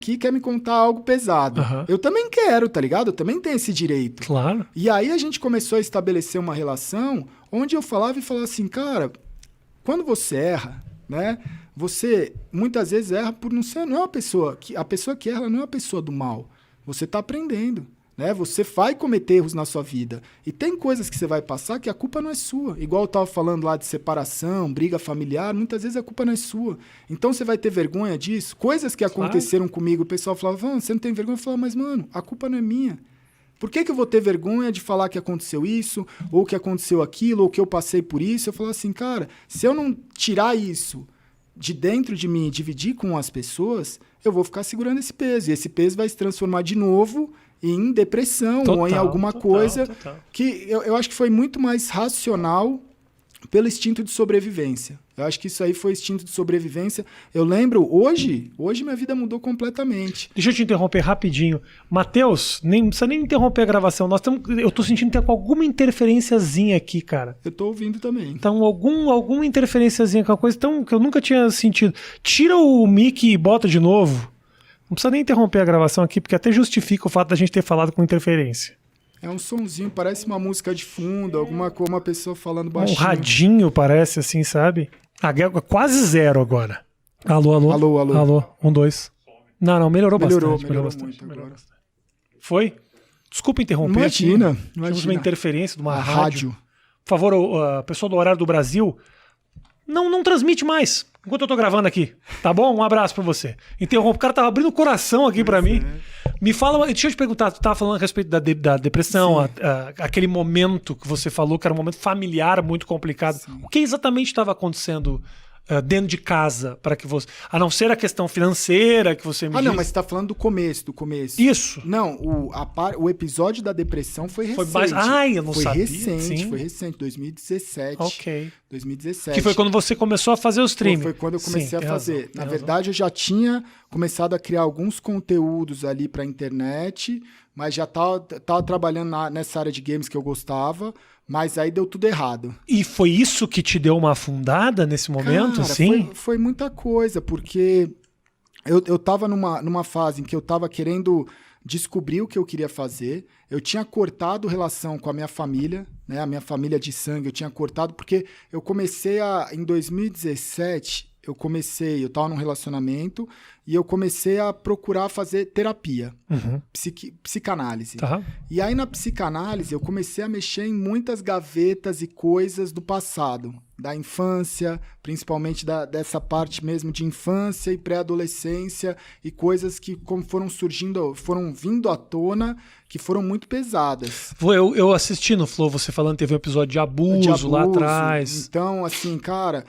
que quer me contar algo pesado. Eu também quero, tá ligado? Eu também tenho esse direito. Claro. E aí a gente começou a estabelecer uma relação onde eu falava assim, cara, quando você erra, né? Você muitas vezes erra por não é uma pessoa que a pessoa que erra não é uma pessoa do mal. Você tá aprendendo, né? Você vai cometer erros na sua vida. E tem coisas que você vai passar que a culpa não é sua. Igual eu tava falando lá de separação, briga familiar, muitas vezes a culpa não é sua. Então você vai ter vergonha disso? Coisas que aconteceram comigo, o pessoal falava, você não tem vergonha? Eu falava, mas mano, a culpa não é minha. Por que eu vou ter vergonha de falar que aconteceu isso, ou que aconteceu aquilo, ou que eu passei por isso? Eu falava assim, cara, se eu não tirar isso de dentro de mim e dividir com as pessoas, eu vou ficar segurando esse peso. E esse peso vai se transformar de novo em depressão ou em alguma coisa que eu acho que foi muito mais racional pelo instinto de sobrevivência. Eu acho que isso aí foi instinto de sobrevivência. Eu lembro, hoje minha vida mudou completamente. Deixa eu te interromper rapidinho. Matheus, não precisa nem interromper a gravação. Eu tô sentindo que tem alguma interferenciazinha aqui, cara. Eu tô ouvindo também. Então, alguma interferenciazinha, que é uma coisa que eu nunca tinha sentido. Tira o mic e bota de novo. Não precisa nem interromper a gravação aqui, porque até justifica o fato da gente ter falado com interferência. É um sonzinho, parece uma música de fundo, uma pessoa falando baixinho. Um radinho parece assim, sabe? Quase zero agora. Alô. Alô, 1, 2. Não, melhorou bastante. Melhorou bastante. Foi? Desculpa interromper. Imagina. Tivemos uma interferência de uma rádio. Por favor, pessoal do Horário do Brasil, não transmite mais enquanto eu tô gravando aqui, tá bom? Um abraço pra você. Interrompe. O cara tava abrindo o coração aqui pra mim. Me fala, deixa eu te perguntar, tu tava falando a respeito da depressão, aquele momento que você falou que era um momento familiar muito complicado. Sim. O que exatamente estava acontecendo dentro de casa para que você... A não ser a questão financeira que você me disse. Não, mas você tá falando do começo. Isso. Não, o episódio da depressão foi recente. Eu não sabia. Foi recente, 2017. Ok. 2017. Que foi quando você começou a fazer o streaming. Foi quando eu comecei a fazer. Na verdade, eu já tinha começado a criar alguns conteúdos ali pra internet, mas já tava trabalhando nessa área de games que eu gostava, mas aí deu tudo errado. E foi isso que te deu uma afundada nesse momento, cara, assim? Foi muita coisa, porque eu tava numa fase em que eu tava querendo descobrir o que eu queria fazer. Eu tinha cortado relação com a minha família, né? A minha família de sangue eu tinha cortado, porque eu comecei em 2017, eu tava num relacionamento e eu comecei a procurar fazer terapia, psicanálise. Tá. E aí na psicanálise eu comecei a mexer em muitas gavetas e coisas do passado, da infância, principalmente dessa parte mesmo de infância e pré-adolescência e coisas que como foram vindo à tona, que foram muito pesadas. Eu assisti no Flow, você falando, teve um episódio de abuso lá atrás. Então, assim, cara,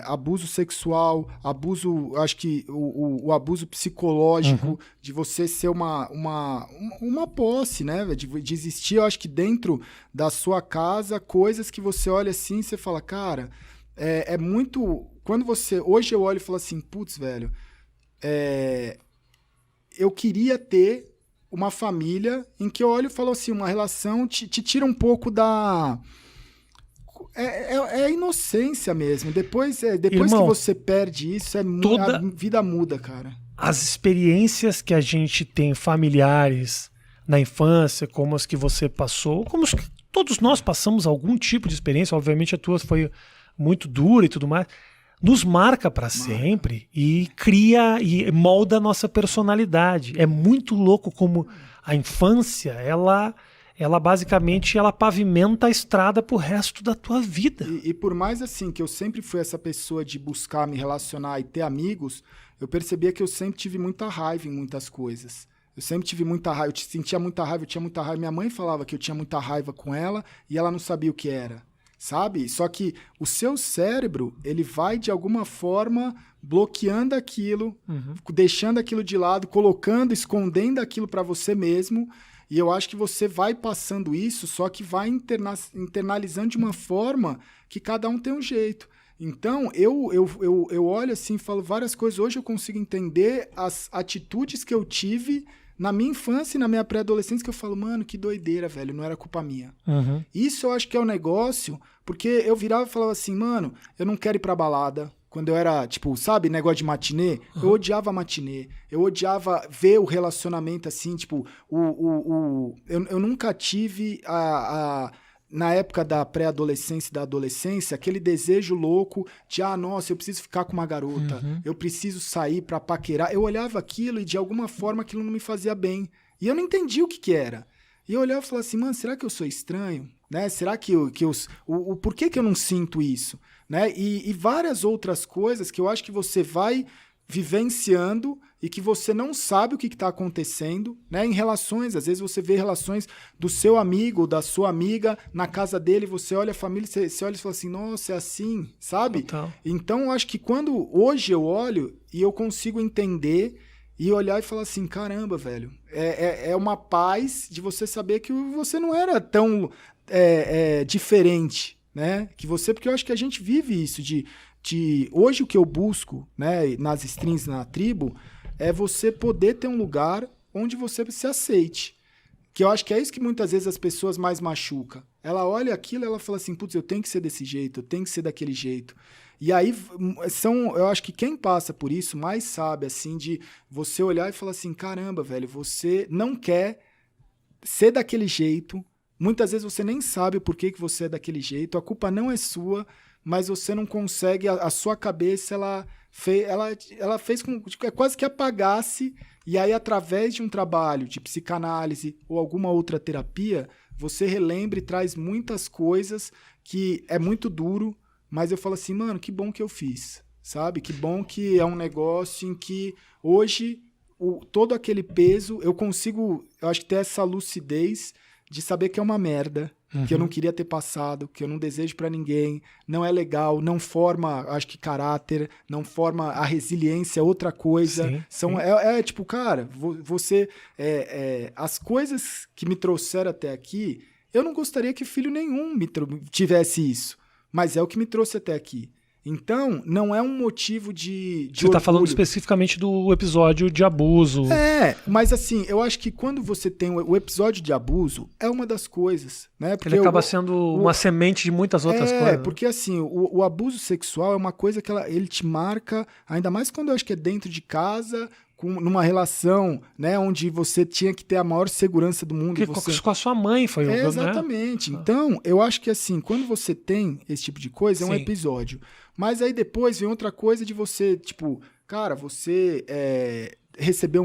abuso sexual, acho que o abuso psicológico, de você ser uma posse, né? De existir, eu acho que dentro da sua casa, coisas que você olha assim e você fala, cara, é muito... Hoje eu olho e falo assim, putz, velho, eu queria ter uma família em que eu olho e falo assim, uma relação te tira um pouco da... É a inocência mesmo. Depois Irmão, que você perde isso, a vida muda, cara. As experiências que a gente tem familiares na infância, como as que você passou, como todos nós passamos algum tipo de experiência, obviamente a tua foi muito dura e tudo mais, nos marca para sempre e cria e molda a nossa personalidade. É muito louco como a infância, ela basicamente pavimenta a estrada pro resto da tua vida. E por mais assim que eu sempre fui essa pessoa de buscar me relacionar e ter amigos, eu percebia que eu sempre tive muita raiva em muitas coisas. Eu sempre tive muita raiva, eu sentia muita raiva, eu tinha muita raiva. Minha mãe falava que eu tinha muita raiva com ela e ela não sabia o que era. Sabe? Só que o seu cérebro, ele vai de alguma forma bloqueando aquilo, deixando aquilo de lado, escondendo aquilo para você mesmo. E eu acho que você vai passando isso, só que vai internalizando de uma forma que cada um tem um jeito. Então, eu olho assim e falo várias coisas. Hoje eu consigo entender as atitudes que eu tive na minha infância e na minha pré-adolescência, que eu falo, mano, que doideira, velho, não era culpa minha. Isso eu acho que é um negócio, porque eu virava e falava assim, mano, eu não quero ir pra balada, quando eu era, tipo, sabe, negócio de matinê, eu odiava matinê, eu odiava ver o relacionamento assim, tipo, eu nunca tive na época da pré-adolescência e da adolescência, aquele desejo louco de, nossa, eu preciso ficar com uma garota, eu preciso sair pra paquerar. Eu olhava aquilo e de alguma forma aquilo não me fazia bem. E eu não entendia o que era. E eu olhava e falava assim, mano, será que eu sou estranho? Né? Será que por que eu não sinto isso? Né? E várias outras coisas que eu acho que você vai vivenciando e que você não sabe o que está acontecendo, né? Em relações, às vezes você vê relações do seu amigo, da sua amiga, na casa dele, você olha a família, você olha e fala assim, nossa, é assim, sabe? Total. Então, eu acho que hoje eu olho e eu consigo entender e olhar e falar assim, caramba, velho, é uma paz de você saber que você não era tão diferente, né? Porque eu acho que a gente vive isso de hoje o que eu busco, né, nas streams, na tribo, é você poder ter um lugar onde você se aceite. Que eu acho que é isso que muitas vezes as pessoas mais machucam. Ela olha aquilo e ela fala assim, putz, eu tenho que ser desse jeito, eu tenho que ser daquele jeito. E aí, eu acho que quem passa por isso mais sabe, assim, de você olhar e falar assim, caramba, velho, você não quer ser daquele jeito, muitas vezes você nem sabe o porquê que você é daquele jeito, a culpa não é sua, mas você não consegue, a sua cabeça, ela fez com que quase que apagasse, e aí através de um trabalho de psicanálise ou alguma outra terapia, você relembra e traz muitas coisas que é muito duro, mas eu falo assim, mano, que bom que eu fiz, sabe? Que bom que é um negócio em que hoje todo aquele peso, eu acho que ter essa lucidez de saber que é uma merda, que eu não queria ter passado, que eu não desejo pra ninguém, não é legal, não forma, acho que caráter, não forma a resiliência, é outra coisa. Sim. Tipo, cara, você... as coisas que me trouxeram até aqui, eu não gostaria que filho nenhum tivesse isso, mas é o que me trouxe até aqui. Então, não é um motivo de Você está falando especificamente do episódio de abuso. Mas assim, eu acho que quando você tem o episódio de abuso, é uma das coisas, né? Porque ele acaba sendo uma semente de muitas outras coisas. Porque assim, o abuso sexual é uma coisa que ele te marca, ainda mais quando eu acho que é dentro de casa, numa relação, né, onde você tinha que ter a maior segurança do mundo. Com a sua mãe foi o exatamente. Né? Então, eu acho que assim, quando você tem esse tipo de coisa, é um episódio. Mas aí depois vem outra coisa de você, tipo, cara, você receber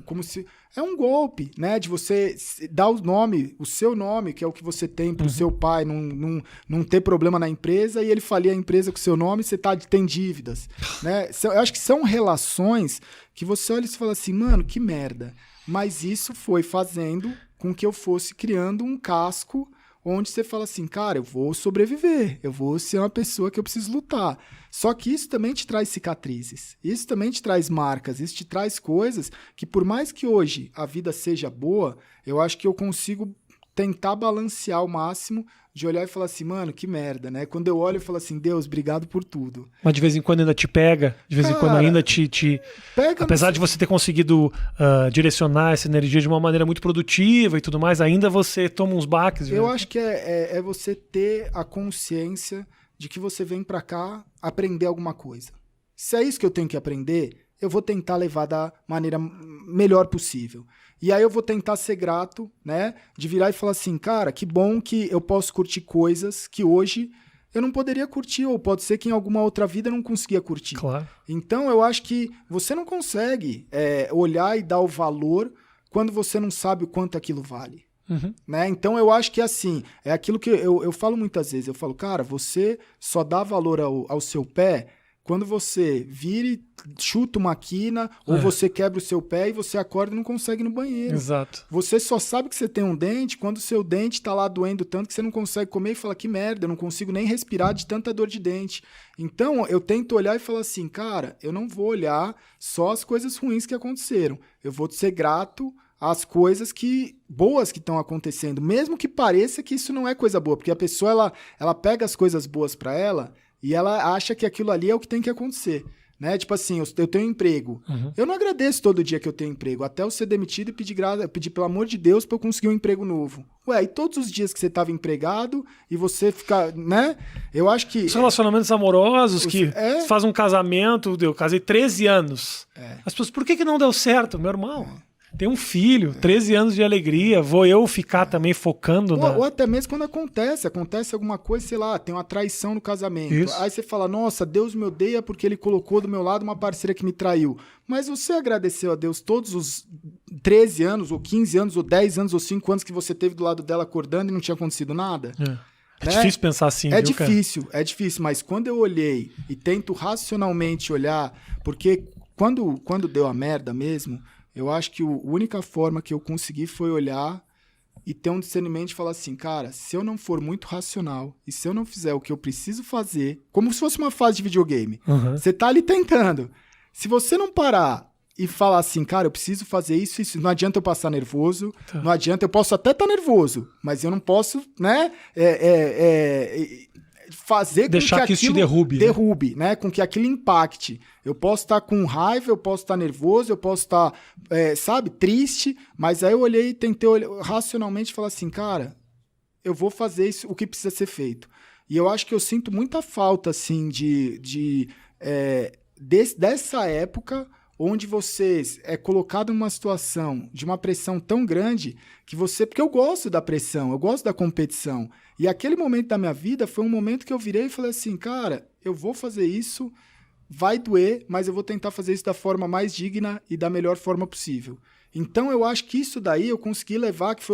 como se... É um golpe, né? De você dar o seu nome, que é o que você tem pro seu pai, não ter problema na empresa, e ele falir a empresa com o seu nome, você tem dívidas, né? Eu acho que são relações que você olha e fala assim, mano, que merda. Mas isso foi fazendo com que eu fosse criando um casco onde você fala assim, cara, eu vou sobreviver, eu vou ser uma pessoa que eu preciso lutar. Só que isso também te traz cicatrizes, isso também te traz marcas, isso te traz coisas que por mais que hoje a vida seja boa, eu acho que eu consigo tentar balancear ao máximo de olhar e falar assim, mano, que merda, né? Quando eu olho, eu falo assim, Deus, obrigado por tudo. Mas de vez em quando ainda te pega, de vez em quando ainda te... Apesar de você ter conseguido direcionar essa energia de uma maneira muito produtiva e tudo mais, ainda você toma uns baques. Eu acho que é você ter a consciência de que você vem pra cá aprender alguma coisa. Se é isso que eu tenho que aprender, eu vou tentar levar da maneira melhor possível. E aí eu vou tentar ser grato, né? De virar e falar assim, cara, que bom que eu posso curtir coisas que hoje eu não poderia curtir, ou pode ser que em alguma outra vida eu não conseguia curtir. Claro. Então eu acho que você não consegue olhar e dar o valor quando você não sabe o quanto aquilo vale. Né? Então eu acho que assim, é aquilo que eu falo muitas vezes, eu falo, cara, você só dá valor ao seu pé quando você vira e chuta uma quina, ou você quebra o seu pé e você acorda e não consegue ir no banheiro. Exato. Você só sabe que você tem um dente quando o seu dente tá lá doendo tanto que você não consegue comer e fala, que merda, eu não consigo nem respirar de tanta dor de dente. Então, eu tento olhar e falar assim, cara, eu não vou olhar só as coisas ruins que aconteceram. Eu vou ser grato às coisas boas que estão acontecendo, mesmo que pareça que isso não é coisa boa, porque a pessoa, ela pega as coisas boas para ela e ela acha que aquilo ali é o que tem que acontecer. né? Tipo assim, eu tenho emprego. Eu não agradeço todo dia que eu tenho emprego, até eu ser demitido e pedir pelo amor de Deus pra eu conseguir um emprego novo. Ué, e todos os dias que você tava empregado e você fica, né? Eu acho que... Os relacionamentos amorosos que fazem um casamento, eu casei 13 anos. As pessoas, por que não deu certo? Meu irmão... Tem um filho, 13 anos de alegria, vou eu ficar também focando ou até mesmo quando acontece alguma coisa, sei lá, tem uma traição no casamento. Isso. Aí você fala, nossa, Deus me odeia porque ele colocou do meu lado uma parceira que me traiu. Mas você agradeceu a Deus todos os 13 anos, ou 15 anos, ou 10 anos, ou 5 anos que você teve do lado dela acordando e não tinha acontecido nada? É difícil pensar assim, é difícil, mas quando eu olhei e tento racionalmente olhar, porque quando deu a merda mesmo... Eu acho que a única forma que eu consegui foi olhar e ter um discernimento e falar assim, cara, se eu não for muito racional e se eu não fizer o que eu preciso fazer, como se fosse uma fase de videogame, você tá ali tentando. Se você não parar e falar assim, cara, eu preciso fazer isso, não adianta eu passar nervoso, não adianta, eu posso até estar nervoso, mas eu não posso, né, fazer deixar com que isso te derrube, né? Com que aquilo impacte. Eu posso estar com raiva, eu posso estar nervoso, eu posso estar, triste, mas aí eu olhei e tentei racionalmente falar assim, cara, eu vou fazer isso, o que precisa ser feito. E eu acho que eu sinto muita falta, assim, dessa época onde você é colocado numa situação de uma pressão tão grande que porque eu gosto da pressão, eu gosto da competição. E aquele momento da minha vida foi um momento que eu virei e falei assim, cara, eu vou fazer isso, vai doer, mas eu vou tentar fazer isso da forma mais digna e da melhor forma possível. Então eu acho que isso daí eu consegui levar, que foi o